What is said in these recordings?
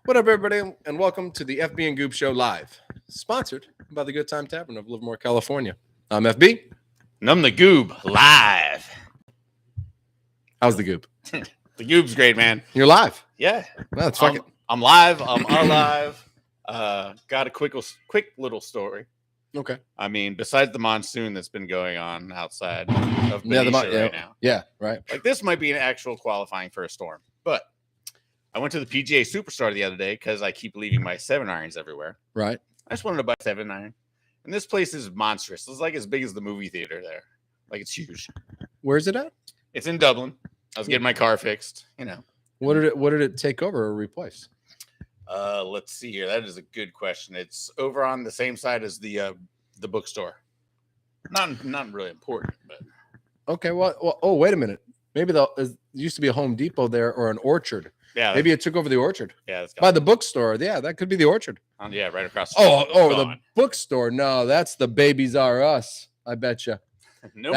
What up, everybody, and welcome to the FB and Goob Show Live, sponsored by the Good Time Tavern of Livermore, California. I'm FB. And I'm the Goob live. How's the Goob? The Goob's great, man. You're live. Yeah. Well, it's fucking. I'm live. I'm alive. Got a quick little story. Okay. I mean, besides the monsoon that's been going on outside of Benicia right now. Yeah, right. Like this might be an actual qualifying for a storm. But I went to the PGA Superstar the other day because I keep leaving my 7-irons everywhere. Right. I just wanted to buy a 7-iron. And this place is monstrous. It's like as big as the movie theater there. Like it's huge. Where's it at? It's in Dublin. I was getting my car fixed, you know. What did it take over or replace? Let's see here. That is a good question. It's over on the same side as the bookstore. Not really important, but okay. Well, oh, wait a minute. Maybe there used to be a Home Depot there or an Orchard. Yeah. Maybe it took over the Orchard. Yeah, by the bookstore. Yeah, that could be the Orchard. Yeah, right across the street. The bookstore. No, that's the Babies R Us. I bet you. No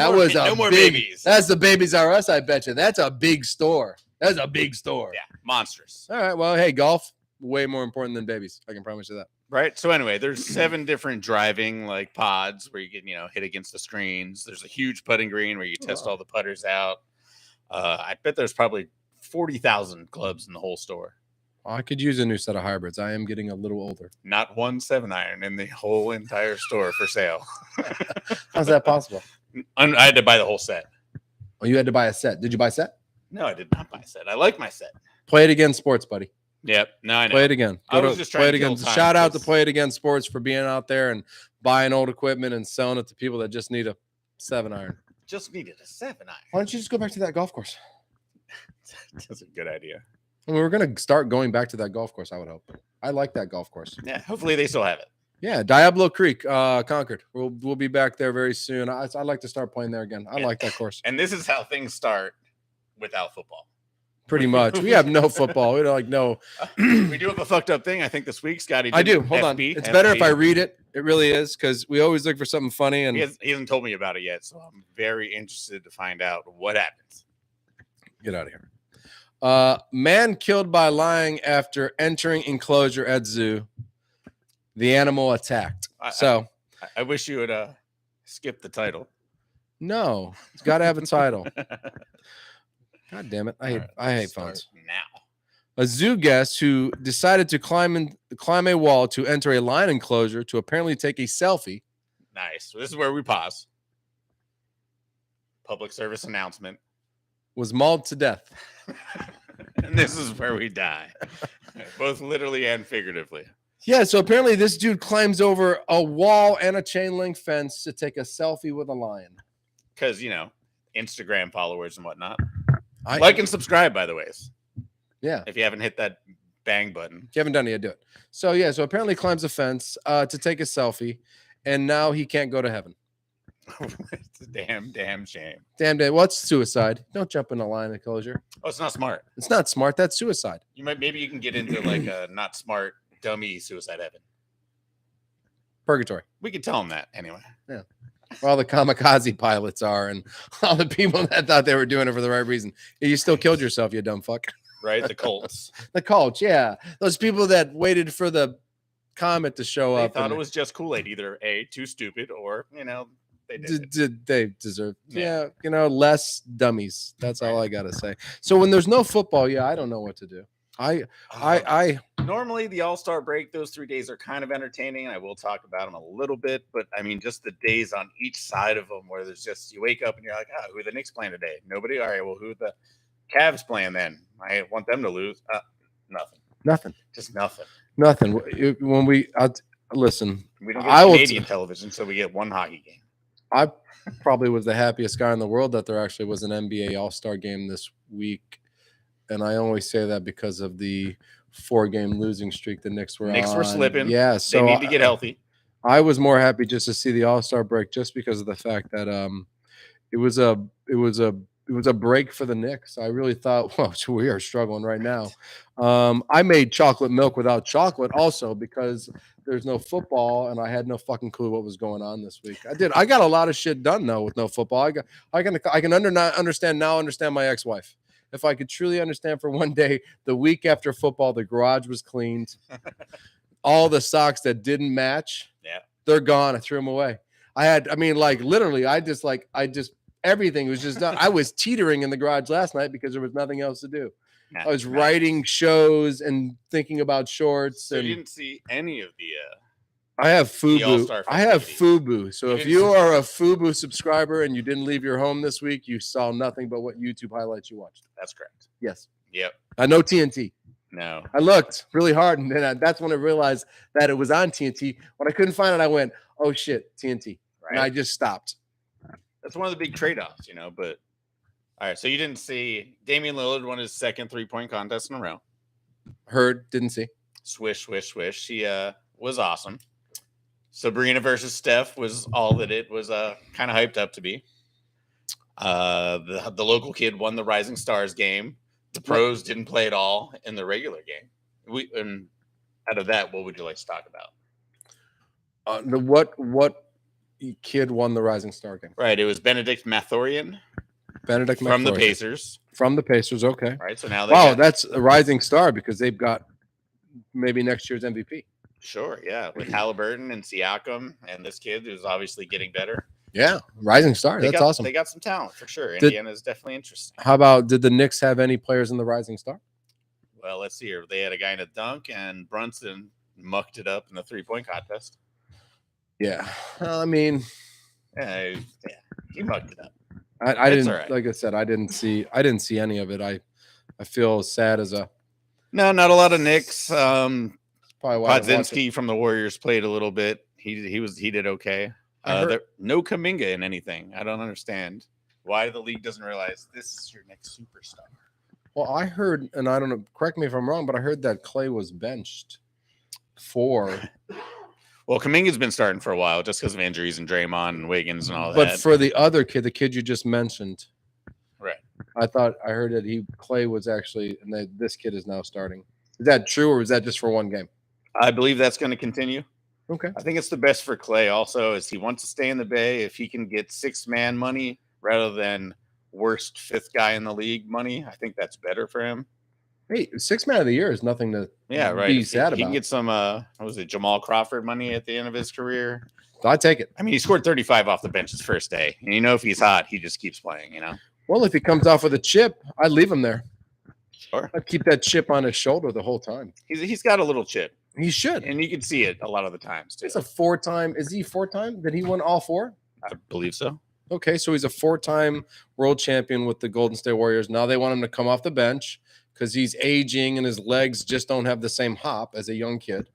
more babies. That's the Babies R Us. I bet you. That's a big store. That's a big store. Yeah, monstrous. All right. Well, hey, golf way more important than babies. I can promise you that. Right. So anyway, there's 7 different driving like pods where you can hit against the screens. There's a huge putting green where you test all the putters out. I bet there's probably 40,000 clubs in the whole store. I could use a new set of hybrids. I am getting a little older. Not one 7-iron in the whole entire store for sale. How's that possible? I had to buy the whole set. Oh, you had to buy a set. Did you buy a set? No, I did not buy a set. I like my set. Play it again, sports, buddy. Yep. No, I know. Play it again. I was just trying play it to again. Shout out to Play It Again Sports for being out there and buying old equipment and selling it to people that just need a 7-iron. Just needed a 7-iron. Why don't you just go back to that golf course? That's a good idea. I mean, we're going to start going back to that golf course, I would hope. I like that golf course. Yeah, hopefully they still have it. Yeah, Diablo Creek, Concord. We'll be back there very soon. I'd like to start playing there again. I like that course. And this is how things start without football. Pretty much. We have no football. We don't no. We do have a fucked up thing. I think this week, Scotty. I do. Hold on. It's better if I read it. It really is because we always look for something funny. And he hasn't told me about it yet, so I'm very interested to find out what happens. Get out of here. Man killed by lion after entering enclosure at zoo. The animal attacked. I wish you would skip the title. No, it's got to have a title. God damn it! I hate phones. Now, a zoo guest who decided to climb a wall to enter a lion enclosure to apparently take a selfie. Nice. So this is where we pause. Public service announcement. Was mauled to death. And this is where we die, both literally and figuratively. Yeah, so apparently this dude climbs over a wall and a chain link fence to take a selfie with a lion. Because, Instagram followers and whatnot. Like and subscribe, by the way. Yeah. If you haven't hit that bang button. If you haven't done it yet, do it. So, yeah, so apparently climbs a fence to take a selfie, and now he can't go to heaven. It's a damn shame. Damn. What's suicide? Don't jump in a lion enclosure. Oh, it's not smart. It's not smart. That's suicide. Maybe you can get into like a not smart dummy suicide heaven. Purgatory. We could tell them that anyway. Yeah. Where all the kamikaze pilots are and all the people that thought they were doing it for the right reason. You still killed yourself, you dumb fuck. Right? The cults. The cults, yeah. Those people that waited for the comet to show up. They thought it was just Kool-Aid. Either A, too stupid, or, they did. They deserve. Yeah, less dummies. That's all I got to say. So when there's no football, I don't know what to do. I normally the All-Star break, those 3 days are kind of entertaining. I will talk about them a little bit, but I mean, just the days on each side of them where there's just, you wake up and you're like, who are the Knicks playing today? Nobody. All right. Well, who are the Cavs playing then? I want them to lose. Nothing. Just nothing. When listen, we don't get Canadian television, so we get one hockey game. I probably was the happiest guy in the world that there actually was an NBA All-Star game this week. And I only say that because of the 4-game losing streak the Knicks were were slipping. Yeah, so they need to get healthy. I was more happy just to see the All-Star break just because of the fact that it was a break for the Knicks. I really thought, well, we are struggling right now. I made chocolate milk without chocolate also because there's no football and I had no fucking clue what was going on this week. I got a lot of shit done though with no football. I can understand my ex-wife. if I could truly understand for one day, the week after football, the garage was cleaned. All the socks that didn't match, Yeah. they're gone. I threw them away. Literally, everything was just done. I was teetering in the garage last night because there was nothing else to do. I was writing shows and thinking about shorts. So you didn't see any of the I have the FUBU. All-Star I have festivities. FUBU. So You if didn't you see- are a FUBU subscriber and you didn't leave your home this week, you saw nothing but what YouTube highlights you watched. That's correct. Yes. Yep. I know TNT. No. I looked really hard, and then that's when I realized that it was on TNT. When I couldn't find it, I went, "Oh shit, TNT!" Right. And I just stopped. That's one of the big trade-offs, you know. But all right, so you didn't see Damian Lillard won his second 3-point contest in a row. Heard, didn't see. Swish, swish, swish. She was awesome. Sabrina versus Steph was all that it was kind of hyped up to be. The local kid won the Rising Stars game. The pros didn't play at all in the regular game. And out of that, what would you like to talk about? What kid won the Rising Star game? Right, it was Benedict Mathorian From the Pacers. From the Pacers, okay. Right, so now that's a Rising Star because they've got maybe next year's MVP. Sure, yeah, with Halliburton and Siakam and this kid who's obviously getting better. Yeah, Rising Star. That's awesome. They got some talent for sure. Indiana is definitely interesting. How about, did the Knicks have any players in the Rising Star? Well, let's see here. They had a guy in a dunk, and Brunson mucked it up in the 3-point contest. Yeah, I mean, yeah, he mucked it up. I didn't, right. Like I said, I didn't see any of it. I feel sad as a. No, not a lot of Knicks. Podzinski from the Warriors played a little bit. He did okay. No Kuminga in anything. I don't understand why the league doesn't realize this is your next superstar. Well, I heard, and I don't know, correct me if I'm wrong, but I heard that Clay was benched for. Well, Kuminga's been starting for a while just because of injuries and Draymond and Wiggins and all that. But for the other kid, the kid you just mentioned, right? I heard that Clay was actually, and that this kid is now starting. Is that true, or is that just for one game? I believe that's going to continue. Okay. I think it's the best for Clay also, is he wants to stay in the Bay. If he can get 6-man money rather than worst 5th guy in the league money, I think that's better for him. Hey, 6-man of the year is nothing to be sad about. He can get some, Jamal Crawford money at the end of his career. So I take it. I mean, he scored 35 off the bench his first day. And if he's hot, he just keeps playing, Well, if he comes off with a chip, I'd leave him there. Sure. I'd keep that chip on his shoulder the whole time. He's got a little chip. He should. And you can see it a lot of the times, too. It's a 4-time. Is he 4-time? Did he win all 4? I believe so. Okay, so he's a 4-time world champion with the Golden State Warriors. Now they want him to come off the bench because he's aging and his legs just don't have the same hop as a young kid.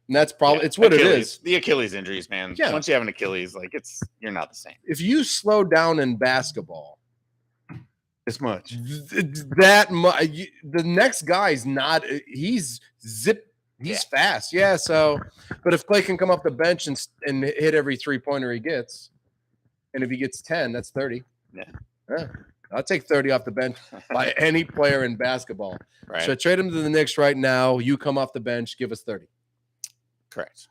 And that's probably it's what Achilles, it is. The Achilles injuries, man. Yeah. Once you have an Achilles, you're not the same. If you slow down in basketball this much, the next guy's not. He's fast. Yeah. So, but if Clay can come off the bench and hit every 3-pointer he gets, and if he gets 10, that's 30. Yeah. I'll take 30 off the bench by any player in basketball. Right. So trade him to the Knicks right now. You come off the bench, give us 30. Correct.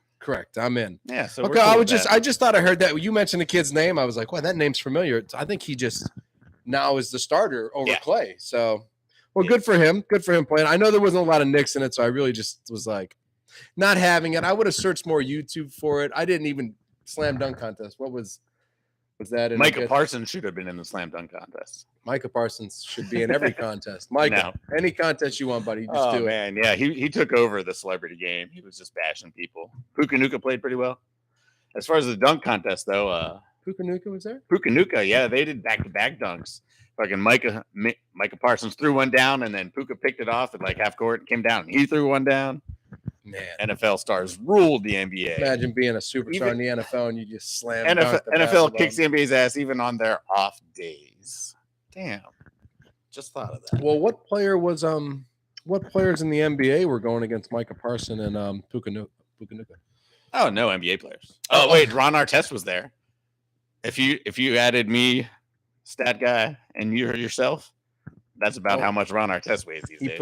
I'm in. Yeah. So okay. I just thought I heard that you mentioned the kid's name. I was like, well, that name's familiar. I think he just now is the starter over Clay. So, well, good for him. Good for him playing. I know there wasn't a lot of Knicks in it, so I really just was like, not having it. I would have searched more YouTube for it. I didn't even slam dunk contest. What was that? Micah Parsons should have been in the slam dunk contest. Micah Parsons should be in every contest. Micah, any contest you want, buddy, just do it. Man, yeah, he took over the celebrity game. He was just bashing people. Puka played pretty well. As far as the dunk contest, though, Puka was there? Puka, yeah, they did back-to-back dunks. Fucking Micah Parsons threw one down, and then Puka picked it off at half court and came down. And he threw one down. Man, NFL stars ruled the NBA. Imagine being a superstar in the NFL and you just slam. NFL kicks the NBA's ass even on their off days. Damn, just thought of that. Well, what players in the NBA were going against Micah Parsons and Puka Nacua? Oh, no NBA players. Oh, wait, Ron Artest was there. If you added me, stat guy, and you yourself, that's about how much Ron Artest weighs these days.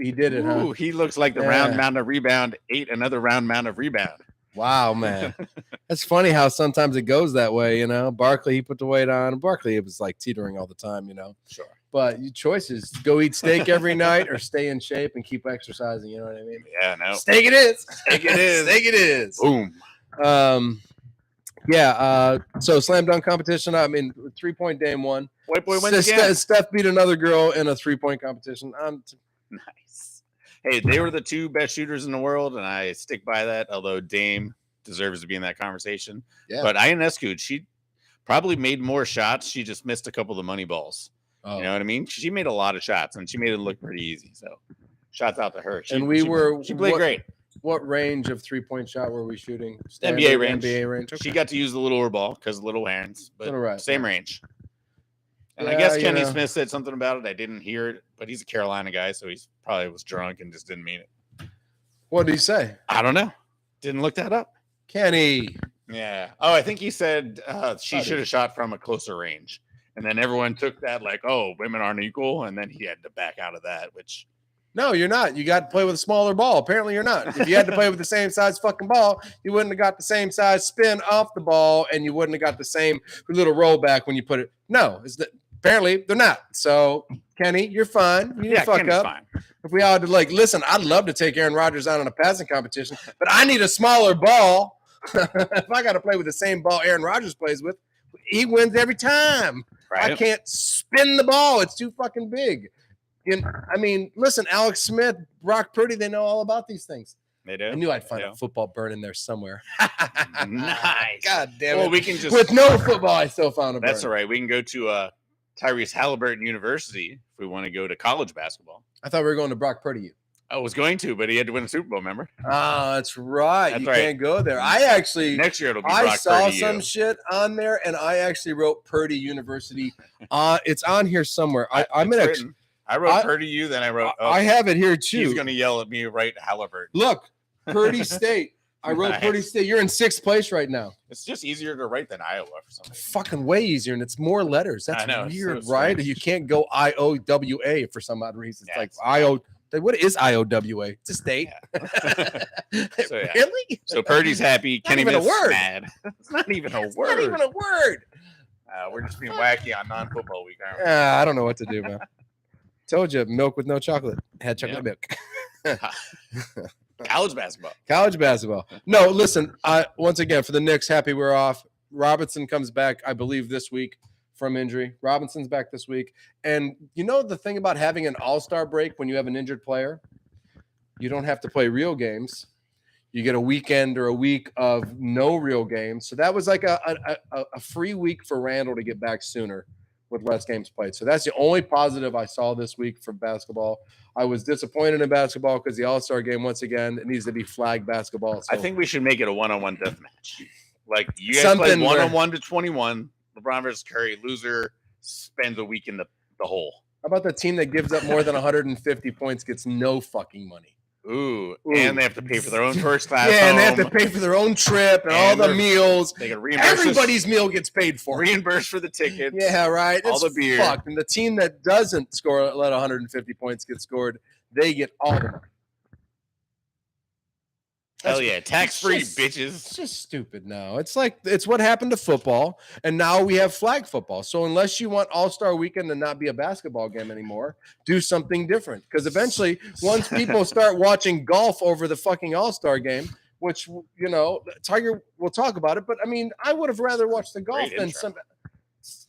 He did it, huh? He looks like the round mound of rebound ate another round mound of rebound. Wow, man. That's funny how sometimes it goes that way, Barkley, he put the weight on. Barkley, it was like teetering all the time, Sure. But your choices: go eat steak every night, or stay in shape and keep exercising. You know what I mean? Yeah, no. Steak it is. Steak it is. Steak it is. Boom. Yeah. So slam dunk competition. I mean, 3-point game one. White boy wins again. Steph beat another girl in a 3-point competition. Nice. Hey, they were the 2 best shooters in the world, and I stick by that. Although Dame deserves to be in that conversation. Yeah. But Ionescu, she probably made more shots. She just missed a couple of the money balls. Oh. You know what I mean? She made a lot of shots, and she made it look pretty easy. So, shouts out to her. She played great. What range of 3-point shot were we shooting? NBA range. NBA range. Okay. She got to use the little ball because little hands, but right. same range. And I guess Kenny Smith said something about it. I didn't hear it, but he's a Carolina guy, so he's probably was drunk and just didn't mean it. What did he say? I don't know. Didn't look that up. Kenny. Yeah. Oh, I think he said she should have shot from a closer range. And then everyone took that like, oh, women aren't equal. And then he had to back out of that, which. No, you're not. You got to play with a smaller ball. Apparently, you're not. If you had to play with the same size fucking ball, you wouldn't have got the same size spin off the ball, and you wouldn't have got the same little rollback when you put it. No, apparently they're not. So, Kenny, you're fine. You need to fuck Kenny's up. Fine. If we all like, listen, I'd love to take Aaron Rodgers out in a passing competition, but I need a smaller ball. If I got to play with the same ball Aaron Rodgers plays with, he wins every time. Right. I can't spin the ball. It's too fucking big. I mean, listen, Alex Smith, Brock Purdy, they know all about these things. They do. I knew I'd find a football burn in there somewhere. Nice. God damn it. Well, we can just. With no football, I still found a burn. That's all right. We can go to Tyrese Halliburton University if we want to go to college basketball. I thought we were going to Brock Purdy. I was going to, but he had to win a Super Bowl, remember? Oh, that's right. You can't go there. I actually next year it'll be Brock saw Purdy some shit on there, and I actually wrote Purdy University. It's on here somewhere. I wrote Purdy U, then I wrote. I have it here too. He's going to yell at me right Halliburton. Look, Purdy State. I wrote Purdy State. You're in 6th place right now. It's just easier to write than Iowa for some reason. Fucking way easier, and it's more letters. That's weird, so right? You can't go IOWA for some odd reason. It's like IO. What is IOWA? It's a state. Yeah. So, yeah. Really? So Purdy's happy. Kenny Smith's mad. It's not even a word. Not even a word. We're just being wacky on non-football week, aren't we? I don't know what to do, man. Told you, milk with no chocolate. Had chocolate milk. College basketball. College basketball. No, listen. Once again, for the Knicks, happy we're off. Robinson comes back, I believe, this week from injury. Robinson's back this week. And you know the thing about having an all-star break when you have an injured player? You don't have to play real games. You get a weekend or a week of no real games. So that was like a free week for Randall to get back sooner with less games played. So that's the only positive I saw this week for basketball. I was disappointed in basketball because the all-star game, once again, it needs to be flag basketball. So I think we should make it a one-on-one death match. Like you guys play 1-on-1 to 21. LeBron versus Curry. Loser spends a week in the hole. How about the team that gives up more than 150 points gets no fucking money? Ooh. And they have to pay for their own first class. Yeah, and they have to pay for their own trip and all the meals. They get reimbursed. Everybody's meal gets paid for. Reimbursed for the tickets. Yeah, right. All the beer. Fucked. And the team that doesn't let 150 points get scored, they get all the money. Hell yeah, tax-free, bitches. It's just stupid now. It's like it's what happened to football, and now we have flag football. So unless you want All-Star Weekend to not be a basketball game anymore, do something different. Because eventually, once people start watching golf over the fucking All-Star game, which, you know, Tiger will talk about it, but I mean, I would have rather watched the golf than some.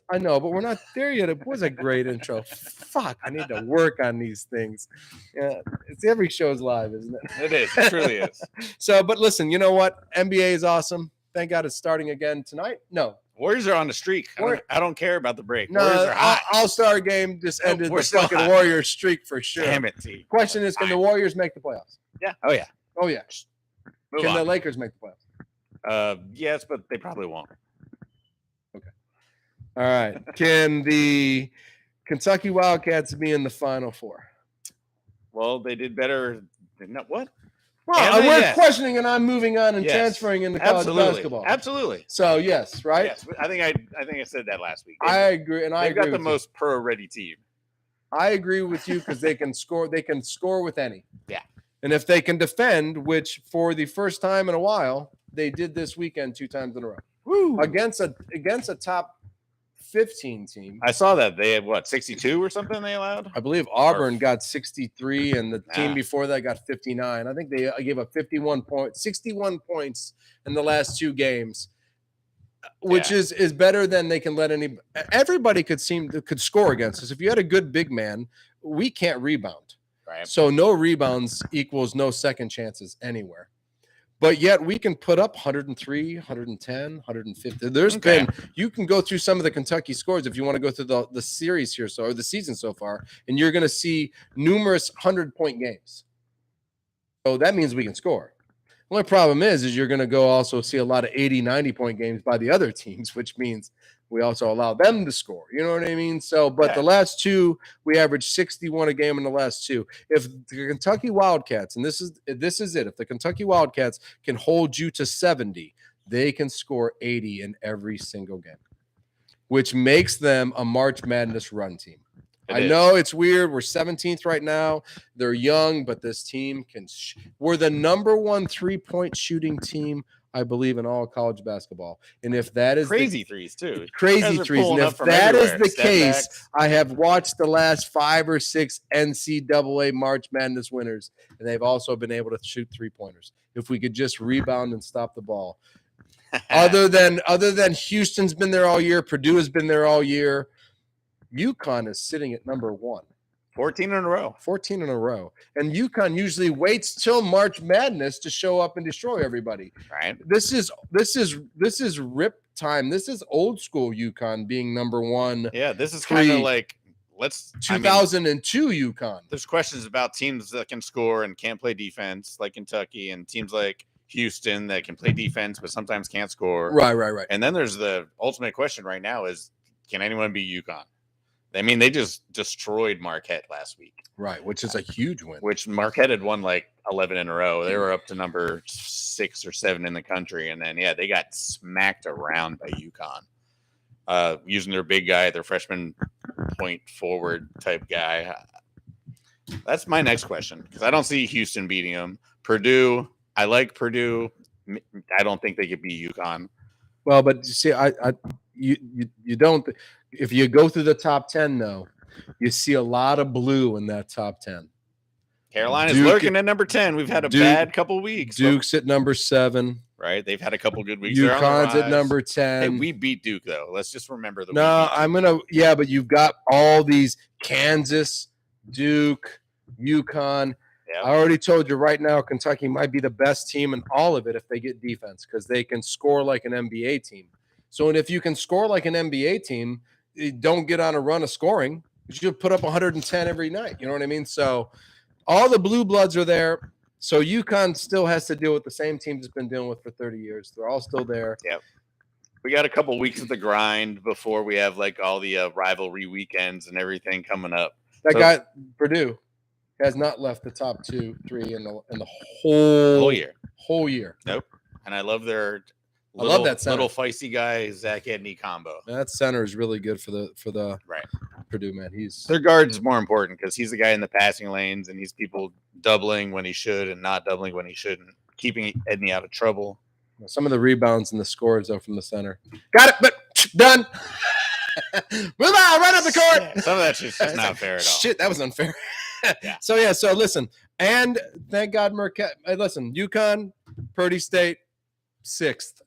I know, but we're not there yet. It was a great intro. Fuck, I need to work on these things. Yeah, it's every show's live, isn't it? It is. It truly is. So, but listen, you know what? NBA is awesome. Thank God it's starting again tonight. No. Warriors are on the streak. I don't care about the break. No, Warriors are hot. All-Star game just ended the fucking hot. Warriors streak for sure. Damn it, T. Question is, can the Warriors make the playoffs? Yeah. Oh, yeah. Oh, yeah. Can the Lakers make the playoffs? Yes, but they probably won't. Okay. All right. Can the Kentucky Wildcats be in the Final Four? Well, they did better. What? Well, we're questioning, and I'm moving on and transferring into college basketball. Absolutely. So yes, right. Yes, I think I said that last week. I agree, and I agree. They've got the most pro-ready team. I agree with you because they can score. They can score with any. Yeah. And if they can defend, which for the first time in a while they did this weekend 2 times in a row. Woo. Against a top 15 team. I saw that they had what 62 or something they allowed. I believe Auburn got 63, and the team Nah. before that got 59. I think they gave up 61 points in the last 2 games, which Yeah. is better than they can let everybody could score against us. If you had a good big man, we can't rebound. Right. So no rebounds equals no second chances anywhere. But yet we can put up 103, 110, 150. There's Okay. been, you can go through some of the Kentucky scores if you want to go through the series here, or the season so far, and you're going to see numerous 100-point games. So that means we can score. The only problem is you're going to go also see a lot of 80, 90-point games by the other teams, which means we also allow them to score. You know what I mean? So, but the last 2, we averaged 61 a game in the last 2. If the Kentucky Wildcats, and this is it, if the Kentucky Wildcats can hold you to 70, they can score 80 in every single game, which makes them a March Madness run team. I know it's weird. We're 17th right now. They're young, but this team can. We're the number 1 3-point shooting team, I believe, in all college basketball. And if that is crazy threes too, crazy threes, and if that is the case, I have watched the last 5 or 6 NCAA March Madness winners, and they've also been able to shoot 3-pointers. If we could just rebound and stop the ball. other than Houston's been there all year, Purdue has been there all year. UConn is sitting at number 1. 14 in a row. 14 in a row. And UConn usually waits till March Madness to show up and destroy everybody. Right. This is rip time. This is old school UConn being number 1. Yeah, this is kind of like 2002 UConn. There's questions about teams that can score and can't play defense, like Kentucky, and teams like Houston that can play defense but sometimes can't score. Right. And then there's the ultimate question right now is, can anyone beat UConn? I mean, they just destroyed Marquette last week. Right, which is a huge win. Which Marquette had won like 11 in a row. They were up to number 6 or 7 in the country. And then, they got smacked around by UConn. Using their big guy, their freshman point forward type guy. That's my next question, because I don't see Houston beating them. Purdue, I like Purdue. I don't think they could beat UConn. Well, but you see, you don't. If you go through the top 10, though, you see a lot of blue in that top 10. Carolina's lurking at number 10. We've had a bad couple weeks. Duke's at number 7. Right? They've had a couple good weeks. UConn's at number 10. Hey, we beat Duke, though. Let's just remember that. But you've got all these Kansas, Duke, UConn. Yep. I already told you right now, Kentucky might be the best team in all of it if they get defense, because they can score like an NBA team. So, and if you can score like an NBA team, don't get on a run of scoring. You should put up 110 every night. You know what I mean? So all the blue bloods are there. So UConn still has to deal with the same teams it's been dealing with for 30 years. They're all still there. Yep. We got a couple weeks of the grind before we have like all the rivalry weekends and everything coming up. That guy, Purdue, has not left the top 2, 3 in the whole year. Nope. And I love their I love that center. Little feisty guy, Zach Edney combo. That center is really good for the right. Purdue, man. Their guard's more important because he's the guy in the passing lanes and he's people doubling when he should and not doubling when he shouldn't, keeping Edney out of trouble. Some of the rebounds and the scores though from the center. Got it, but done. Move on, run up the court. Yeah, some of that shit's just not fair at all. Shit, that was unfair. Yeah. So listen, and thank God Marquette. Listen, UConn, Purdy State, 6th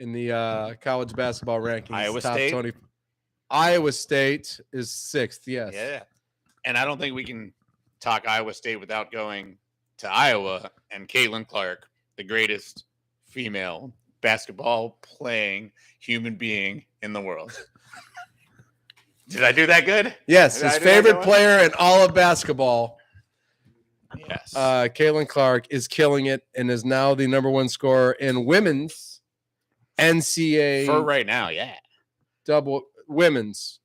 in the college basketball rankings. Iowa State is 6th. Yes. Yeah. And I don't think we can talk Iowa State without going to Iowa and Caitlin Clark, the greatest female basketball playing human being in the world. Did I do that good? Yes, his favorite player in all of basketball. Yes. Caitlin Clark is killing it and is now the number 1 scorer in women's NCAA. For right now, yeah. Double women's.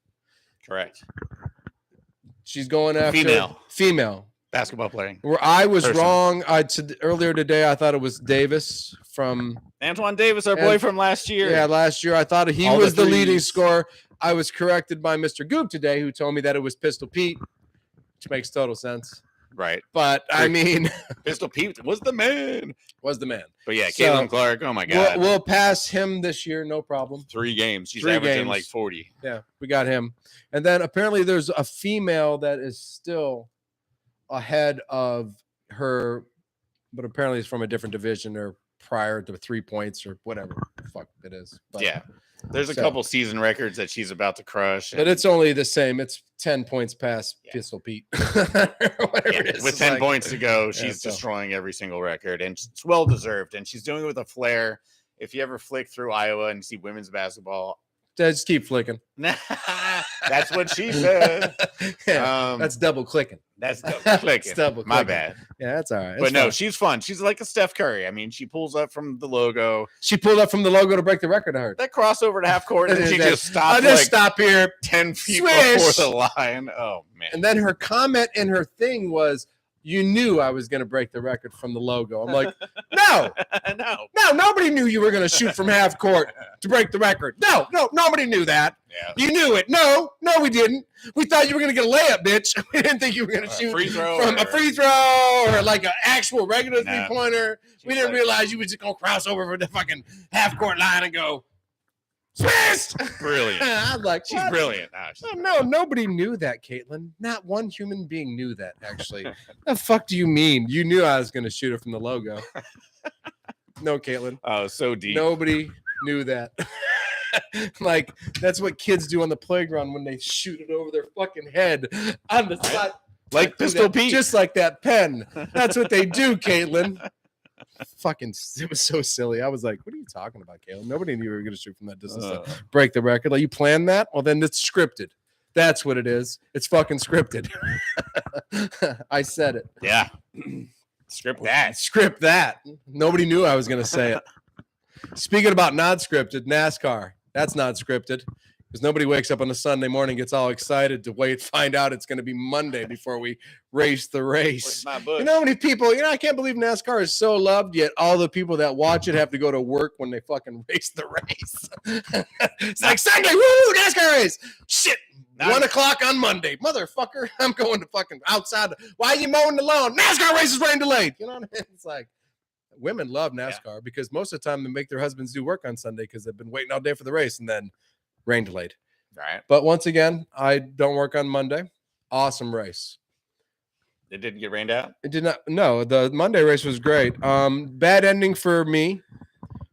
Correct. She's going after female basketball playing. Where I was wrong. Earlier today, I thought it was Davis from Antoine Davis, our boy from last year. Yeah, last year I thought he was the leading scorer. I was corrected by Mr. Goob today, who told me that it was Pistol Pete, which makes total sense. Right. But I mean, Pistol Pete was the man. was the man. But yeah, So, Caitlin Clark. Oh my God. We'll pass him this year, no problem. 3 games. She's 3 averaging games. like 40. Yeah, we got him. And then apparently there's a female that is still ahead of her, but apparently it's from a different division or prior to 3 points or whatever the fuck it is. But, Yeah. There's a couple season records that she's about to crush. But it's only the same. It's 10 points past Pistol Pete. Whatever it is. With 10 points to go, she's destroying every single record, and it's well deserved. And she's doing it with a flair. If you ever flick through Iowa and see women's basketball, just keep flicking. That's what she said. That's double clicking. That's double clicking. It's double My clicking. bad. Yeah, that's all right. But no, she's fun. She's like a Steph Curry. I mean, she pulls up from the logo. She pulled up from the logo to break the record. I heard that crossover to half court, and she just stopped. I'll just stop here. 10 feet Swish. before the line. Oh man! And then her comment in her thing was, "You knew I was going to break the record from the logo." I'm like, no, nobody knew you were going to shoot from half court to break the record. No, nobody knew that. Yeah. You knew it. No, we didn't. We thought you were going to get a layup, bitch. We didn't think you were going to shoot from a free throw or like an actual regular 3-pointer. We didn't realize you were just going to cross over for the fucking half court line and go, Swiss! Brilliant. I'm like, she's brilliant. No, nobody knew that, Caitlin. Not one human being knew that, actually. The fuck do you mean? You knew I was going to shoot it from the logo. No, Caitlin. Oh, so deep. Nobody knew that. Like, that's what kids do on the playground when they shoot it over their fucking head on the side. Like Pistol Pete. Just like that pen. That's what they do, Caitlin. Fucking, it was so silly. I was like, what are you talking about, Caitlin? Nobody knew you were going to shoot from that distance to break the record. Like, you planned that? Well, then it's scripted. That's what it is. It's fucking scripted. I said it. Yeah. Script that. Nobody knew I was going to say it. Speaking about not scripted, NASCAR. That's not scripted. Because nobody wakes up on a Sunday morning, gets all excited to find out it's going to be Monday before we race the race. You know how many people, I can't believe NASCAR is so loved, yet all the people that watch it have to go to work when they fucking race the race. It's like Sunday, woo, NASCAR race. Shit, 1 o'clock on Monday. Motherfucker, I'm going to fucking outside. Why are you mowing the lawn? NASCAR race is rain delayed. You know what I mean? It's like, women love NASCAR because most of the time they make their husbands do work on Sunday because they've been waiting all day for the race and then rain delayed. Right. But once again, I don't work on Monday. Awesome race. It didn't get rained out? It did not. No, the Monday race was great. Bad ending for me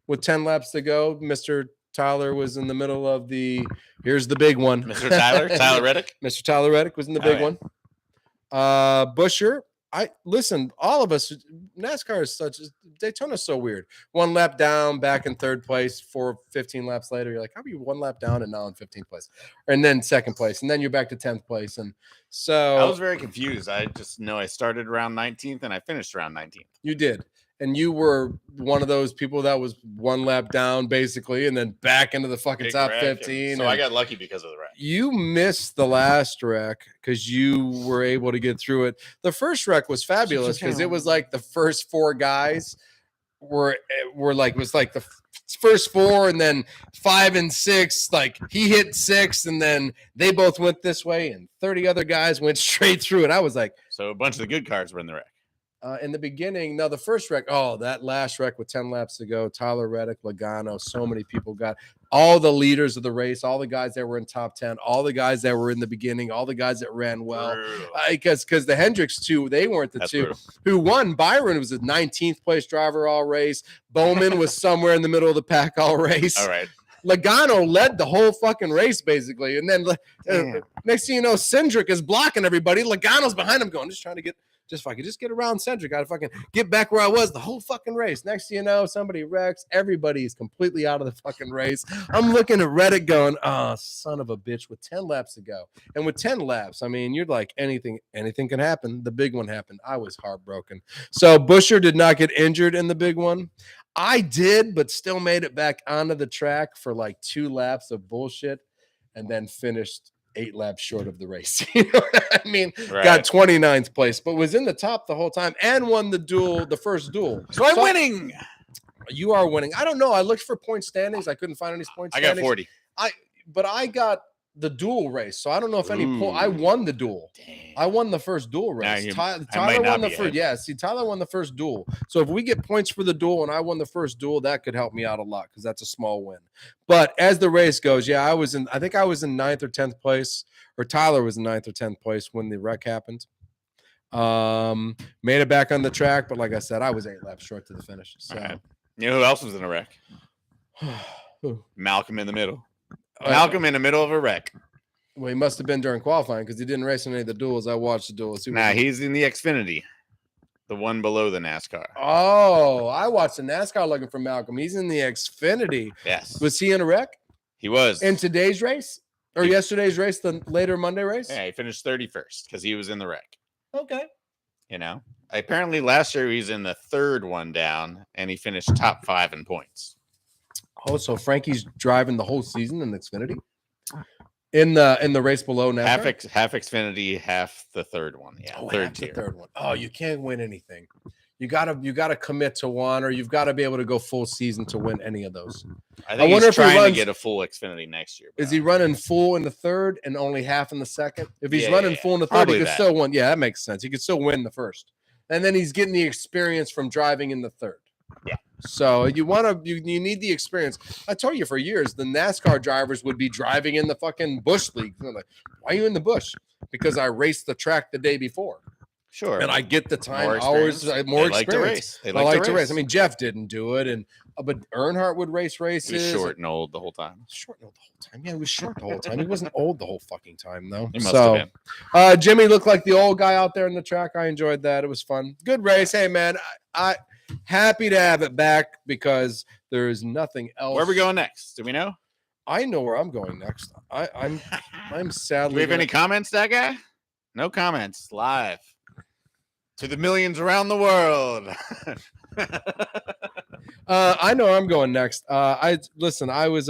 with 10 laps to go. Mr. Tyler was in the middle of here's the big one. Mr. Tyler Reddick? Mr. Tyler Reddick was in the big one. Busher, all of us, NASCAR is Daytona's so weird. 1 lap down, back in 3rd place, 15 laps later, you're like, how are you 1 lap down and now in 15th place? And then 2nd place, and then you're back to 10th place. And so I was very confused. I just know I started around 19th and I finished around 19th. You did. And you were one of those people that was 1 lap down, basically, and then back into the fucking top 15. So I got lucky because of the wreck. You missed the last wreck because you were able to get through it. The first wreck was fabulous because it was like the first 4 guys were like, it was like the first 4 and then 5 and 6. Like, he hit 6 and then they both went this way and 30 other guys went straight through it. I was like, so a bunch of the good cars were in the wreck. In the beginning, the first wreck, that last wreck with 10 laps to go, Tyler Reddick, Logano, so many people got all the leaders of the race, all the guys that were in top 10, all the guys that were in the beginning, all the guys that ran well. Because the Hendricks 2, they weren't the 2 who won. Byron was a 19th place driver all race. Bowman was somewhere in the middle of the pack all race. All right. Logano led the whole fucking race, basically. And then next thing you know, Cindric is blocking everybody. Logano's behind him going, if I could just get around Cindric, I'd fucking get back where I was the whole fucking race. Next thing you know, somebody wrecks. Everybody is completely out of the fucking race. I'm looking at Reddit going, son of a bitch, with 10 laps to go. And with 10 laps, I mean, you're like, anything can happen. The big one happened. I was heartbroken. So Busher did not get injured in the big one. I did, but still made it back onto the track for like 2 laps of bullshit and then finished 8 laps short of the race. You know what I mean? Right. Got 29th place, but was in the top the whole time and won the first duel. So I'm winning. You are winning. I don't know. I looked for point standings. I couldn't find any point standings. I got 40. But I got the duel race. So I don't know if any point. I Ooh, won the duel. damn. I won the first duel Now race. you- Tyler I might won not the be first. ahead. Yeah, see, Tyler won the first duel. So if we get points for the duel and I won the first duel, that could help me out a lot because that's a small win. But as the race goes, yeah, I think I was in 9th or 10th place, or Tyler was in 9th or 10th place when the wreck happened. Made it back on the track, but like I said, I was 8 laps short to the finish. So All right. You know who else was in a wreck? Malcolm in the middle. Malcolm in the middle of a wreck. Well, he must have been during qualifying because he didn't race in any of the duels. I watched the duels. Nah, he's in the Xfinity, the one below the NASCAR. Oh, I watched the NASCAR looking for Malcolm. He's in the Xfinity. Yes. Was he in a wreck He was. in today's race or yesterday's race, the later Monday race? Yeah, he finished 31st because he was in the wreck. Okay. You know, apparently last year he was in the third one down and he finished top 5 in points. Oh, so Frankie's driving the whole season in Xfinity? In the race below NASCAR? Half Xfinity, half the third one. Yeah, third tier. The third one. Oh, you can't win anything. You gotta commit to one, or you've got to be able to go full season to win any of those. I think wonder he's if he trying runs- to get a full Xfinity next year. Is he running full in the third and only half in the second? If he's Yeah, running yeah, full in the third, probably he could that. still win. Yeah, that makes sense. He could still win the first, and then he's getting the experience from driving in the third. Yeah. So you need the experience. I told you for years the NASCAR drivers would be driving in the fucking Busch League. They're like, why are you in the Busch? Because I raced the track the day before. Sure. And I get the time, More hours, experience. more They like to experience. race. They I like like to race. I mean, Jeff didn't do it, and but Earnhardt would race He races. was short and old the whole time. Short and old the whole time. Yeah, he was short the whole time. He wasn't old the whole fucking time, though. He must have been. Jimmy looked like the old guy out there in the track. I enjoyed that. It was fun. Good race. Hey, man, I happy to have it back because there is nothing else. Where are we going next? Do we know? I know where I'm going next. I'm Do sadly. we have any comments, that guy? No comments. Live. To the millions around the world. I know I'm going next. I was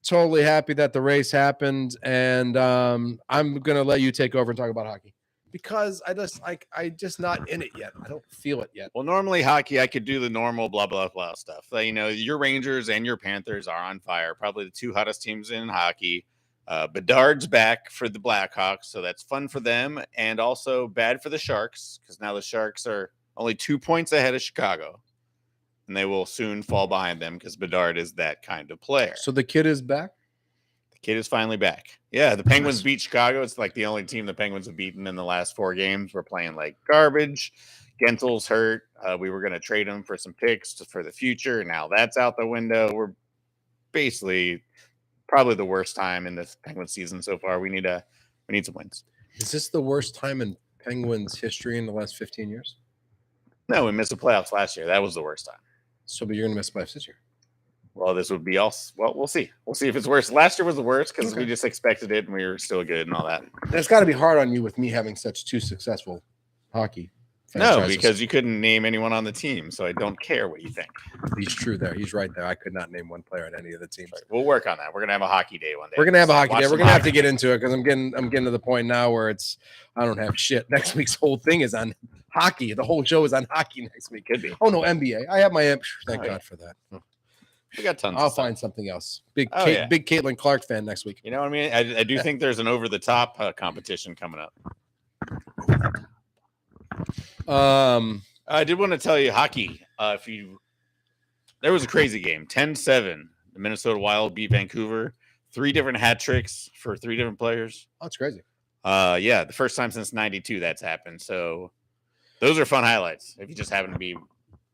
totally happy that the race happened, and I'm gonna let you take over and talk about hockey because I just not in it yet. I don't feel it yet. Well, normally hockey, I could do the normal blah blah blah stuff. You know, your Rangers and your Panthers are on fire. Probably the two hottest teams in hockey. Bedard's back for the Blackhawks, so that's fun for them, and also bad for the Sharks because now the Sharks are only 2 points ahead of Chicago, and they will soon fall behind them because Bedard is that kind of player. So the kid is back. The kid is finally back. Yeah, the Penguins beat Chicago. It's like the only team the Penguins have beaten in the last 4 games. We're playing like garbage. Gensel's hurt. We were going to trade him for some picks for the future. Now that's out the window. We're basically probably the worst time in this Penguins season so far. We need some wins. Is this the worst time in Penguins history in the last 15 years? No, we missed the playoffs last year. That was the worst time. So, but you're gonna miss playoffs this year. Well, this would be also. Well, we'll see. We'll see if it's worse. Last year was the worst because Okay. we just expected it and we were still good and all that. It's got to be hard on you with me having such 2 successful hockey. No, franchises. because you couldn't name anyone on the team, so I don't care what you think. He's true there. He's right there. I could not name one player on any of the teams. We'll work on that. We're gonna have a hockey day one day. We're gonna have a hockey Watch day. We're some gonna have to hockey. get into it because I'm getting to the point now where I don't have shit. Next week's whole thing is on hockey. The whole show is on hockey next week. Could be. Oh no, NBA. I have my thank Oh, God yeah. for that. We got tons. I'll of stuff. find something else. Big Oh, yeah. big Caitlin Clark fan next week. You know what I mean? I do think there's an over the top competition coming up. I did want to tell you hockey. There was a crazy game, 10-7. The Minnesota Wild beat Vancouver. 3 different hat tricks for 3 different players. Oh, it's crazy. Yeah, the first time since '92 that's happened. So those are fun highlights. If you just happen to be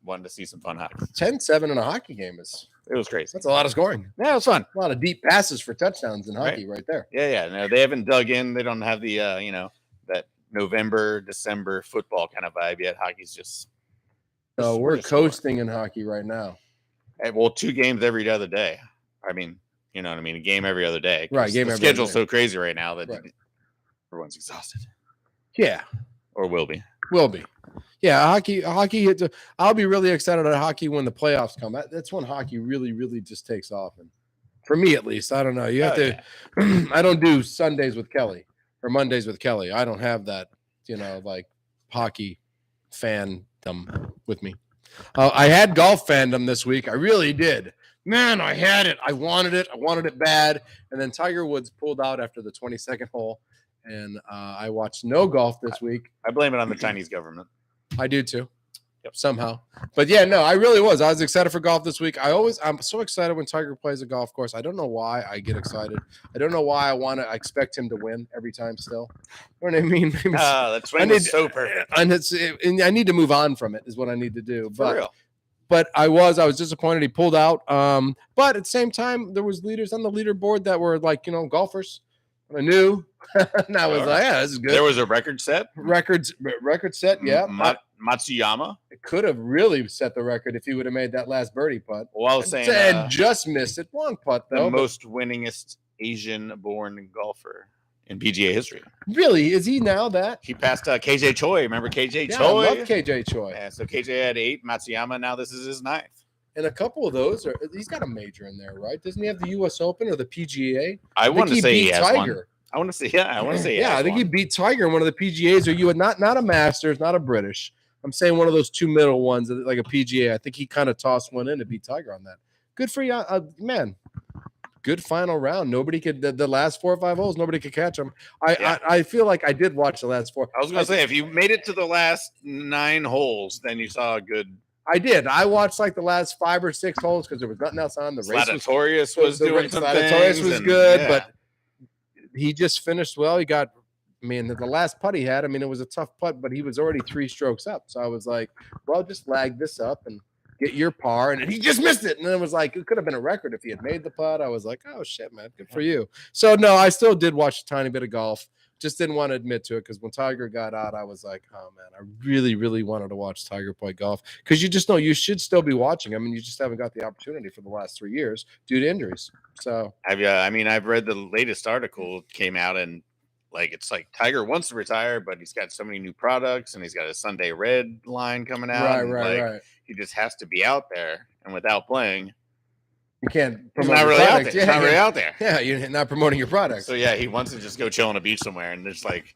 wanting to see some fun hockey, 10-7 in a hockey game it was crazy. that's a lot of scoring. Yeah, it was fun. A lot of deep passes for touchdowns in hockey right there. Yeah. No, they haven't dug in. They don't have the that November, December football kind of vibe yet. Hockey's just. So we're just scoring. coasting in hockey right now. Well, 2 games every other day. I mean, you know what I mean? A game every other day. 'Cause Right, game the every other schedule's day. so crazy right now that Right. everyone's exhausted Yeah, or will be. will be. Yeah, hockey. I'll be really excited at hockey when the playoffs come. That's when hockey really, really just takes off. And for me, at least, I don't know. You have to. Yeah. I don't do Sundays with Kelly or Mondays with Kelly. I don't have that. Like hockey fandom with me. I had golf fandom this week. I really did. Man, I had it. I wanted it. I wanted it bad. And then Tiger Woods pulled out after the 22nd hole. And I watched no golf this week. I blame it on the Chinese government. I do too. Yep. Somehow. But yeah, no, I really was. I was excited for golf this week. I'm so excited when Tiger plays a golf course. I don't know why I get excited. I don't know why I expect him to win every time still. You know what I mean? The swing is so perfect. And I need to move on from it is what I need to do. For real. But I was disappointed he pulled out. But at the same time, there was leaders on the leaderboard that were like, golfers. I knew. And I was like, yeah, this is good. There was a record set. Record set, yeah. Matsuyama. It could have really set the record if he would have made that last birdie putt. Well, I was saying, and just missed it. Long putt though. The most winningest Asian-born golfer in PGA history. Really? Is he now that? He passed KJ Choi. Remember KJ Yeah, Choi? I love KJ Choi. Yeah, so KJ had 8. Matsuyama, now this is his 9th. And a couple of those he's got a major in there, right? Doesn't he have the U.S. Open or the PGA? I want to say he has Tiger. One. I want to say, yeah, I want to say, yeah. I think he beat Tiger in one of the PGAs, or you would not a Masters, not a British. I'm saying one of those two middle ones, like a PGA. I think he kind of tossed one in to beat Tiger on that. Good for you, man. Good final round. Nobody could the last 4 or 5 holes. Nobody could catch him. I feel like I did watch the last 4. I was going to say, if you made it to the last 9 holes, then you saw a good. I did. I watched like the last 5 or 6 holes because there was nothing else on. The race was doing some things. Was good, but he just finished well. He got. I mean, the last putt he had, it was a tough putt, but he was already 3 strokes up. So I was like, well, just lag this up and get your par. And he just missed it. And then it was like, it could have been a record if he had made the putt. I was like, oh, shit, man. Good for you. So, no, I still did watch a tiny bit of golf. Just didn't want to admit to it because when Tiger got out, I was like, oh, man, I really, really wanted to watch Tiger play golf because you just know you should still be watching. You just haven't got the opportunity for the last 3 years due to injuries. So, I've read the latest article came out and it's like Tiger wants to retire, but he's got so many new products and he's got a Sunday Red line coming out. Right. He just has to be out there, and without playing, you can't. He's not really out there. He's not really out there. Yeah, you're not promoting your product. So yeah, he wants to just go chill on a beach somewhere, and it's like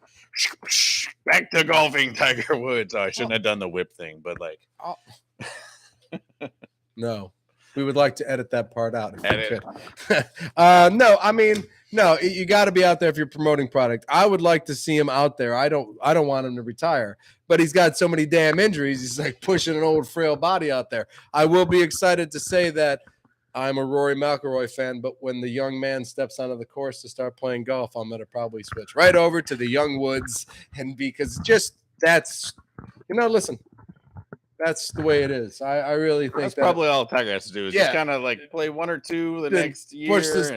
back to golfing, Tiger Woods. Oh, I shouldn't have done the whip thing, but no. We would like to edit that part out. Edit. No, you got to be out there if you're promoting product. I would like to see him out there. I don't want him to retire, but he's got so many damn injuries. He's like pushing an old frail body out there. I will be excited to say that I'm a Rory McIlroy fan, but when the young man steps onto the course to start playing golf, I'm going to probably switch right over to the young Woods, and because that's, listen. That's the way it is. I really think that's probably all Tiger has to do is just kind of play 1 or 2 the next year.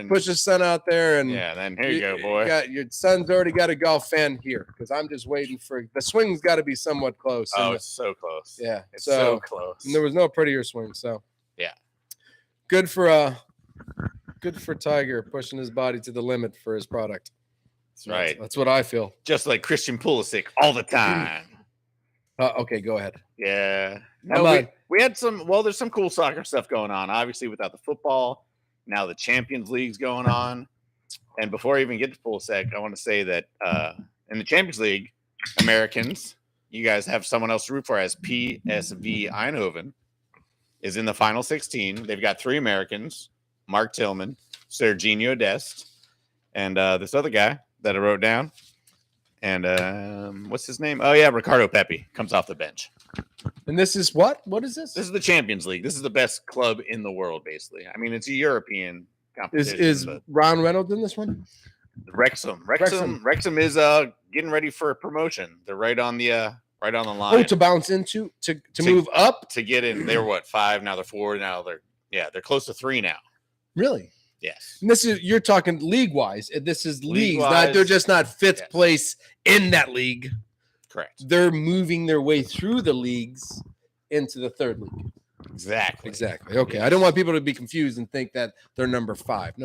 Push his son out there. And then here you go, boy. Your son's already got a golf fan here because I'm just waiting for the swing's got to be somewhat close. Oh, it's so close. Yeah. It's so close. And there was no prettier swing. So, yeah. Good for Tiger pushing his body to the limit for his product. That's right. That's what I feel. Just like Christian Pulisic all the time. Okay, go ahead. Yeah. No, we had some. Well, there's some cool soccer stuff going on. Obviously, without the football, now the Champions League's going on. And before I even get to Pulisic, I want to say that in the Champions League, Americans, you guys have someone else to root for as PSV Eindhoven is in the final 16. They've got 3 Americans: Mark Tillman, Serginho Dest, and this other guy that I wrote down. And what's his name? Oh, yeah, Ricardo Pepi comes off the bench. And this is what? What is this? This is the Champions League. This is the best club in the world, basically. It's a European competition. Is Ron Reynolds in this one? Wrexham is getting ready for a promotion. They're right on the line. Oh, to bounce into to move up to get in. They were 5, now they're 4, now they're close to 3 now. Really? Yes. And this is, you're talking league wise. This is leagues. They're just not 5th place in that league. Correct. They're moving their way through the leagues into the 3rd league. Exactly. Okay. Yes. I don't want people to be confused and think that they're number 5.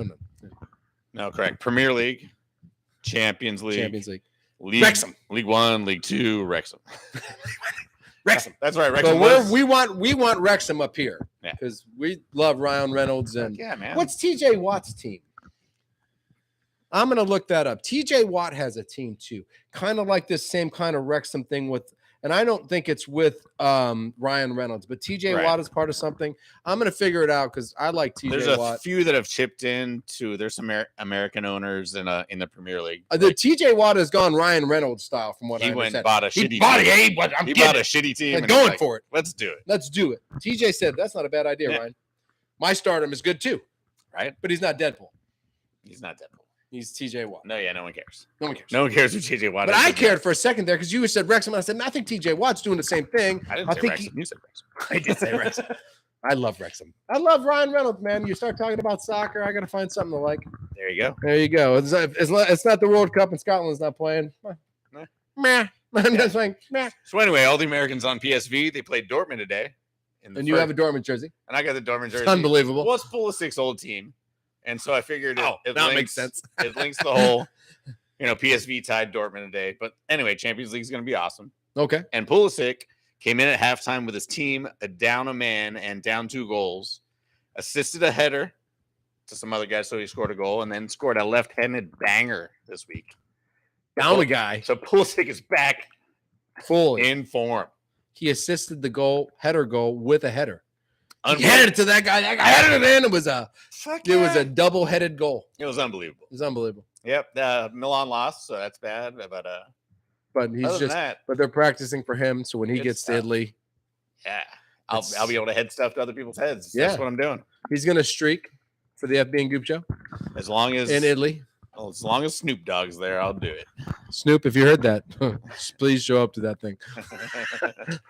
No, correct. Premier League, Champions League, Wrexham. League 1, League 2, Wrexham. Wrexham. That's right. Wrexham. But we want Wrexham up here because we love Ryan Reynolds and man. What's TJ Watt's team? I'm gonna look that up. TJ Watt has a team too, kind of like this same kind of Wrexham thing with and I don't think it's with Ryan Reynolds, but TJ Right. Watt is part of something. I'm going to figure it out because I like There's TJ a Watt. few that have chipped in to. There's some American owners in the Premier League. The TJ Watt has gone Ryan Reynolds style, from what I He understand. went and bought a shitty He bought team. it. He bought a shitty team. And And he's going like, for it. Let's do it. Let's do it. TJ said that's not a bad idea, Yeah. Ryan. My stardom is good too, Right? but he's not Deadpool. He's not Deadpool. He's TJ Watt. No, yeah, no one cares. No one cares. No one cares who TJ Watt But is. I cared for a second there because you said Wrexham, and I said, I think TJ Watt's doing the same thing. I didn't say think Wrexham. You said Wrexham. I did say Wrexham. I love Wrexham. I love Ryan Reynolds, man. You start talking about soccer, I got to find something to like. There you go. There you go. It's not the World Cup and Scotland's not playing. Meh. I'm just like, meh. So anyway, all the Americans on PSV, they played Dortmund today. And you have a Dortmund jersey. And I got the Dortmund jersey. It's unbelievable. Well, it's Pulisic old team. And so I figured that links, makes sense. It links the whole, PSV tied Dortmund today. But anyway, Champions League is going to be awesome. Okay. And Pulisic came in at halftime with his team down a man and down 2 goals, assisted a header to some other guys, so he scored a goal, and then scored a left-handed banger this week. Down a guy. So Pulisic is back Fully. in form. He assisted the header goal with a header. He Unbelievable. headed it to that guy. That guy headed it in. It was a Fuck It was yeah. a double-headed goal. It was unbelievable. It was unbelievable. Yep. Milan lost, so that's bad. But But he's other than just. that, But they're practicing for him, so when he Good gets to stuff. Italy, yeah, I'll be able to head stuff to other people's heads. Yeah. That's what I'm doing. he's gonna streak for the FB and Goop show As long as in Italy. Snoop Dogg's there, I'll do it. Snoop, if you heard that, please show up to that thing.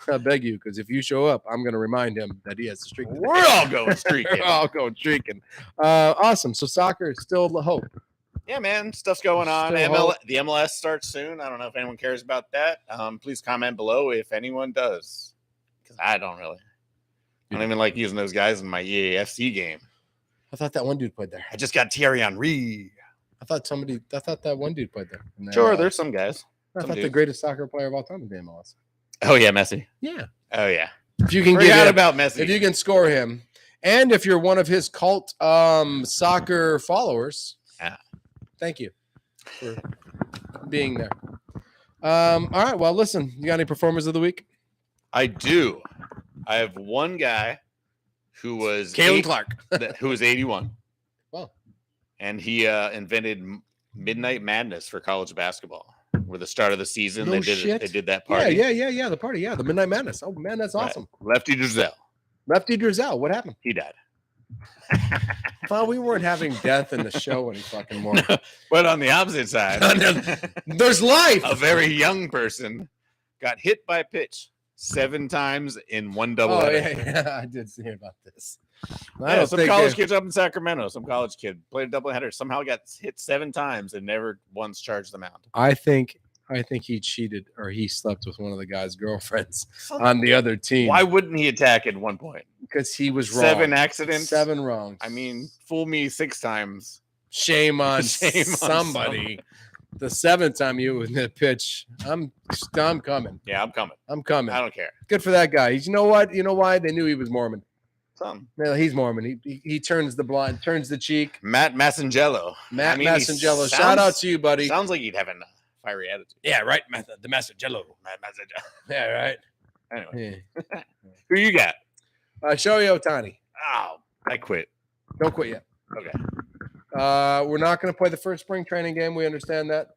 I beg you, because if you show up, I'm gonna remind him that he has to streak. We're all going streaking. We're all going streaking. Awesome. So soccer is still the hope. Yeah, man, stuff's going on. Still The MLS starts soon. I don't know if anyone cares about that. Please comment below if anyone does, because I don't really. I don't even like using those guys in my EAFC game. I thought that one dude played there. I just got Thierry Henry. I thought that one dude played there. And then, Sure, there's some guys. I some thought the dudes. greatest soccer player of all time is the MLS. Oh yeah, Messi. Yeah. Oh yeah. If you can Forgot get about Messi. if you can score him, and if you're one of his cult soccer followers, Yeah. thank you for being there. All right. Well, listen, you got any performers of the week? I do. I have one guy who was Clark. who was 81. Wow. And he invented Midnight Madness for college basketball. With the start of the season, No they did shit. They did that party. Yeah. The party. Yeah, the Midnight Madness. Oh man, that's Right. awesome. Lefty Drizel, Lefty Drizel. What happened? he died. Well, we weren't having death in the show any fucking more. But on the opposite side, There's life. a very young person got hit by a pitch 7 times in one double. Oh yeah, I did see about this. I Yeah, don't some think college they- kids up in Sacramento, some college kid played a doubleheader, somehow got hit 7 times and never once charged the mound. I think he cheated or he slept with one of the guy's girlfriends on the other team. Why wouldn't he attack at one point? Because he was wrong. 7 accidents. 7 wrongs. I mean, fool me 6 times. shame on Shame on somebody. The 7th time you in the pitch, I'm coming. Yeah, I'm coming. I'm coming. I don't care. Good for that guy. You know what? You know why? They knew he was Mormon. Something. No, he's Mormon. He turns the cheek. Matt Massangello. Matt I mean, he Massangello. sounds- Shout out to you, buddy. Sounds like he'd have a fiery attitude. Yeah, right. The Massangello. Matt Massangello. Yeah, right. Anyway, Yeah. who you got? Shohei Ohtani. Oh, I quit. Don't quit yet. Okay. We're not going to play the first spring training game. We understand that.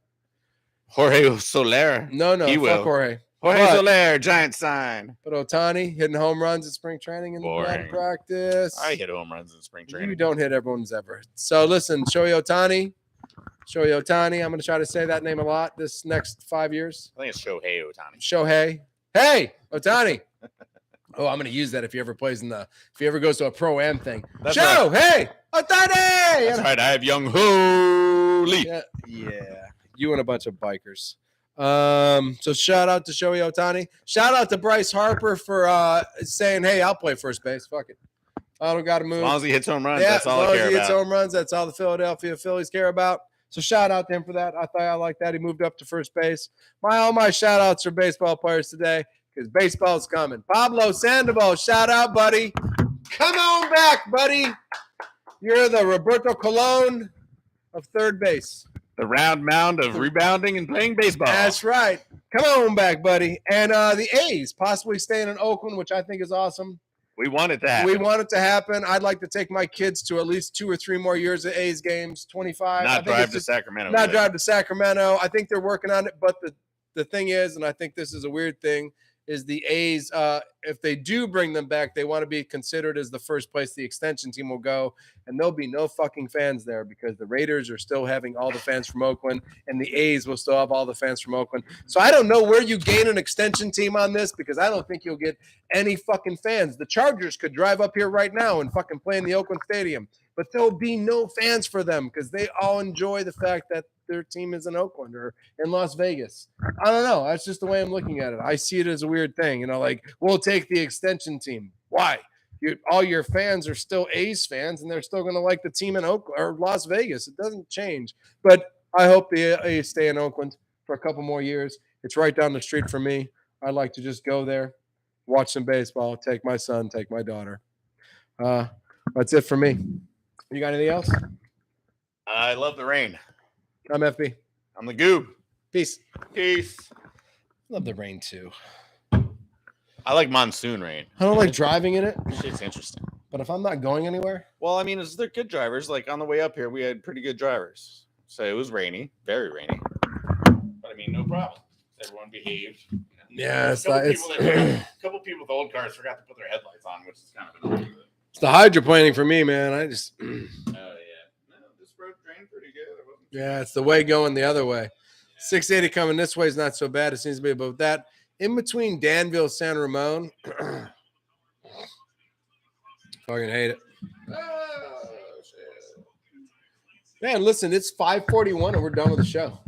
Jorge Soler. No, He fuck will. Jorge. Jorge But- Soler, giant sign. But Ohtani hitting home runs at spring training in the Boring. practice. I hit home runs in spring training. You don't hit everyone's ever. So listen, Shohei Ohtani. I'm going to try to say that name a lot this next 5 years. I think it's Shohei Ohtani. Shohei. Hey, Ohtani. Oh, I'm going to use that if he ever goes to a pro-am thing. That's Hey, Ohtani. That's right. I have Young Holy. Yeah. You and a bunch of bikers. So shout out to Shohei Ohtani. Shout out to Bryce Harper for saying, "Hey, I'll play first base. Fuck it. I don't got to move." As long as he hits home runs, Yeah, that's all as I long care as he hits about. home runs, that's all the Philadelphia Phillies care about. So shout out to him for that. I like that. He moved up to first base. All my shout outs are baseball players today because baseball's coming. Pablo Sandoval, shout out, buddy. Come on back, buddy. You're the Roberto Colon of third base. The round mound of rebounding and playing baseball. That's right. Come on back, buddy. And the A's possibly staying in Oakland, which I think is awesome. We want it to happen. We want it to happen. I'd like to take my kids to at least 2 or 3 more years of A's games. 25. Not drive to Sacramento. Not drive to Sacramento. I think they're working on it, but the thing is, and I think this is a weird thing, is the A's, if they do bring them back, they want to be considered as the first place the extension team will go, and there'll be no fucking fans there because the Raiders are still having all the fans from Oakland, and the A's will still have all the fans from Oakland. So I don't know where you gain an extension team on this because I don't think you'll get any fucking fans. The Chargers could drive up here right now and fucking play in the Oakland Stadium, but there'll be no fans for them because they all enjoy the fact that their team is in Oakland or in Las Vegas. I don't know. That's just the way I'm looking at it. I see it as a weird thing. Like, we'll take the extension team. Why? All your fans are still A's fans, and they're still going to like the team in Oakland or Las Vegas. It doesn't change. But I hope the A's stay in Oakland for a couple more years. It's right down the street from me. I'd like to just go there, watch some baseball, take my son, take my daughter. That's it for me. You got anything else? I love the rain. I'm FB. I'm the Goob. Peace. Peace. Love the rain too. I like monsoon rain. I don't like driving in it. Shit's interesting. But if I'm not going anywhere, well, I mean, they're good drivers. Like on the way up here, we had pretty good drivers. So it was rainy, very rainy. But I mean, no problem. Everyone behaved. Yeah, a couple people with old cars forgot to put their headlights on, which is kind of annoying. It's the hydroplaning for me, man. I just. Oh yeah, no, this road drained pretty good. Yeah, it's the way going the other way. 680 coming this way is not so bad. It seems to be, but that in between Danville, San Ramon, fucking hate it. Man, listen, it's 5:41 and we're done with the show.